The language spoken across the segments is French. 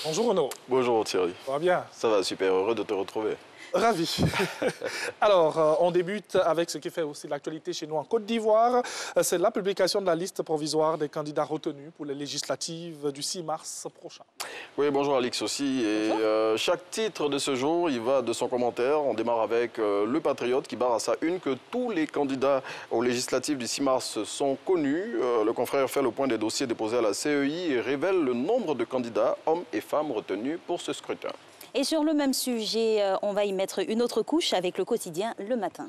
Bonjour Renaud. Bonjour Thierry. Ça va bien? Ça va, super, heureux de te retrouver. Ravi. Alors, on débute avec ce qui fait aussi l'actualité chez nous en Côte d'Ivoire. C'est la publication de la liste provisoire des candidats retenus pour les législatives du 6 mars prochain. Oui, bonjour Alix aussi. Et chaque titre de ce jour, il va de son commentaire. On démarre avec Le Patriote qui barre à sa une que tous les candidats aux législatives du 6 mars sont connus. Le confrère fait le point des dossiers déposés à la CEI et révèle le nombre de candidats, hommes et femmes, retenus pour ce scrutin. Et sur le même sujet, on va y mettre une autre couche avec le quotidien Le Matin.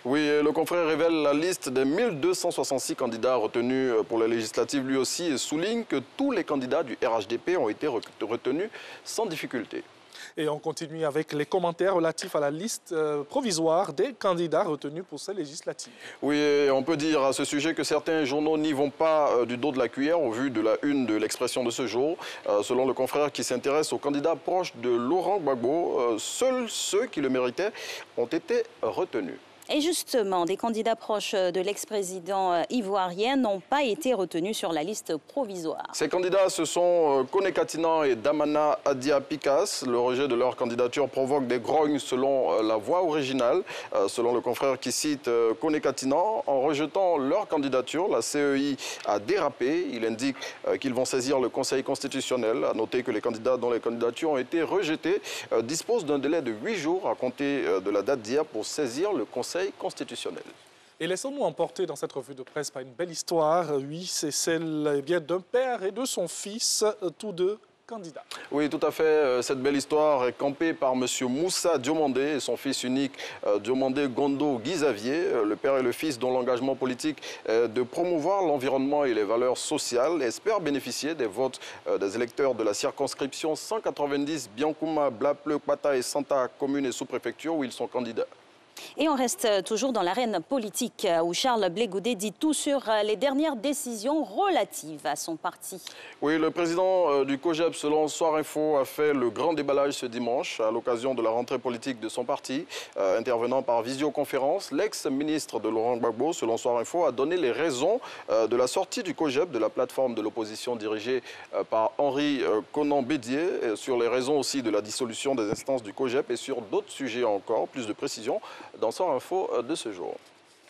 Oui, le confrère révèle la liste des 1266 candidats retenus pour les législatives lui aussi et souligne que tous les candidats du RHDP ont été retenus sans difficulté. Et on continue avec les commentaires relatifs à la liste provisoire des candidats retenus pour ces législatives. Oui, et on peut dire à ce sujet que certains journaux n'y vont pas du dos de la cuillère au vu de la une de l'Expression de ce jour. Selon le confrère qui s'intéresse aux candidats proches de Laurent Gbagbo, seuls ceux qui le méritaient ont été retenus. Et justement, des candidats proches de l'ex-président ivoirien n'ont pas été retenus sur la liste provisoire. Ces candidats, ce sont Kone Katinan et Damana Adia Pikas. Le rejet de leur candidature provoque des grognes selon la voix originale. Selon le confrère qui cite Kone Katinan, en rejetant leur candidature, la CEI a dérapé. Il indique qu'ils vont saisir le Conseil constitutionnel. À noter que les candidats dont les candidatures ont été rejetées disposent d'un délai de 8 jours à compter de la date d'hier pour saisir le Conseil constitutionnel. Et laissons-nous emporter dans cette revue de presse par une belle histoire. Oui, c'est celle d'un père et de son fils, tous deux candidats. Oui, tout à fait. Cette belle histoire est campée par M. Moussa Diomandé et son fils unique Diomandé Gondo Guizavier, le père et le fils dont l'engagement politique est de promouvoir l'environnement et les valeurs sociales, espèrent bénéficier des votes des électeurs de la circonscription 190 Biancouma, Blapleu, Pata et Santa, communes et sous-préfecture où ils sont candidats. Et on reste toujours dans l'arène politique où Charles Blé Goudet dit tout sur les dernières décisions relatives à son parti. Oui, le président du COJEP, selon Soir Info, a fait le grand déballage ce dimanche à l'occasion de la rentrée politique de son parti. Intervenant par visioconférence, l'ex-ministre de Laurent Gbagbo, selon Soir Info, a donné les raisons de la sortie du COJEP de la plateforme de l'opposition dirigée par Henri Konan Bédier, sur les raisons aussi de la dissolution des instances du COJEP et sur d'autres sujets encore. Plus de précisions dans Soir Info de ce jour.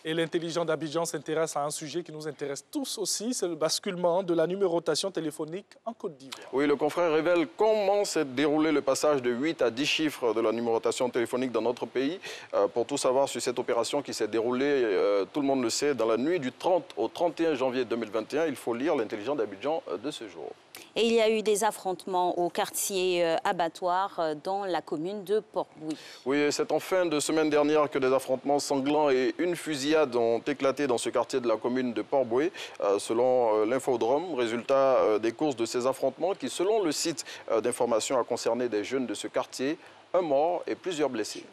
Et l'intelligent d'Abidjan s'intéresse à un sujet qui nous intéresse tous aussi, c'est le basculement de la numérotation téléphonique en Côte d'Ivoire. Oui, le confrère révèle comment s'est déroulé le passage de 8 à 10 chiffres de la numérotation téléphonique dans notre pays. Pour tout savoir sur cette opération qui s'est déroulée, tout le monde le sait, dans la nuit du 30 au 31 janvier 2021, il faut lire l'intelligent d'Abidjan de ce jour. Et il y a eu des affrontements au quartier abattoir dans la commune de Port-Bouilly. Oui, c'est en fin de semaine dernière que des affrontements sanglants et une fusillade ont éclaté dans ce quartier de la commune de Port-Bouilly. Selon l'Infodrome, résultat des courses de ces affrontements qui, selon le site d'information, a concerné des jeunes de ce quartier, un mort et plusieurs blessés.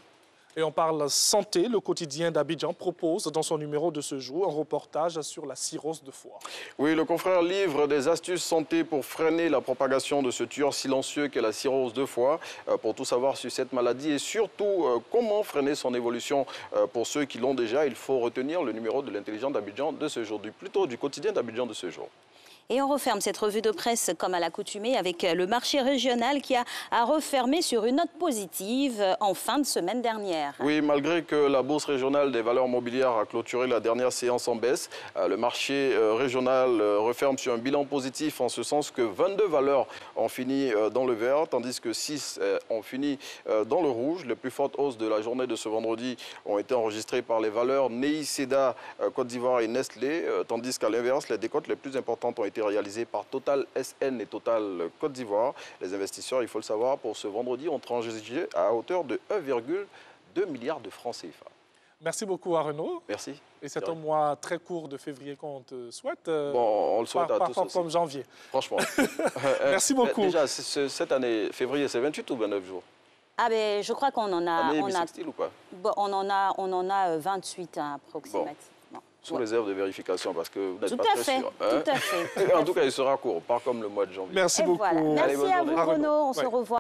Et on parle santé. Le quotidien d'Abidjan propose dans son numéro de ce jour un reportage sur la cirrhose de foie. Oui, le confrère livre des astuces santé pour freiner la propagation de ce tueur silencieux qu'est la cirrhose de foie. Pour tout savoir sur cette maladie et surtout comment freiner son évolution pour ceux qui l'ont déjà, il faut retenir le numéro de l'intelligent d'Abidjan de ce jour, plutôt du quotidien d'Abidjan de ce jour. Et on referme cette revue de presse comme à l'accoutumée avec le marché régional qui a refermé sur une note positive en fin de semaine dernière. Oui, malgré que la bourse régionale des valeurs mobilières a clôturé la dernière séance en baisse, le marché régional referme sur un bilan positif en ce sens que 22 valeurs ont fini dans le vert, tandis que 6 ont fini dans le rouge. Les plus fortes hausses de la journée de ce vendredi ont été enregistrées par les valeurs Nei Seda, Côte d'Ivoire et Nestlé, tandis qu'à l'inverse, les décotes les plus importantes ont été réalisé par Total SN et Total Côte d'Ivoire. Les investisseurs, il faut le savoir, pour ce vendredi ont transigé à hauteur de 1,2 milliard de francs CFA. Merci beaucoup à Renaud. Merci. Et c'est un mois très court de février qu'on te souhaite. Bon, on le souhaite à tous aussi. Comme janvier. Franchement. Merci beaucoup. Déjà, cette année, février, c'est 28 ou 29 jours? Ah ben, je crois qu'on en a... Année bissextile ou quoi? Bon, on en a 28 approximativement. Bon. Sous réserve de vérification, parce que vous n'êtes pas très sûr. Tout à fait. En tout cas, il sera court, pas comme le mois de janvier. Merci beaucoup. Voilà. Merci à vous, Renaud. On se revoit.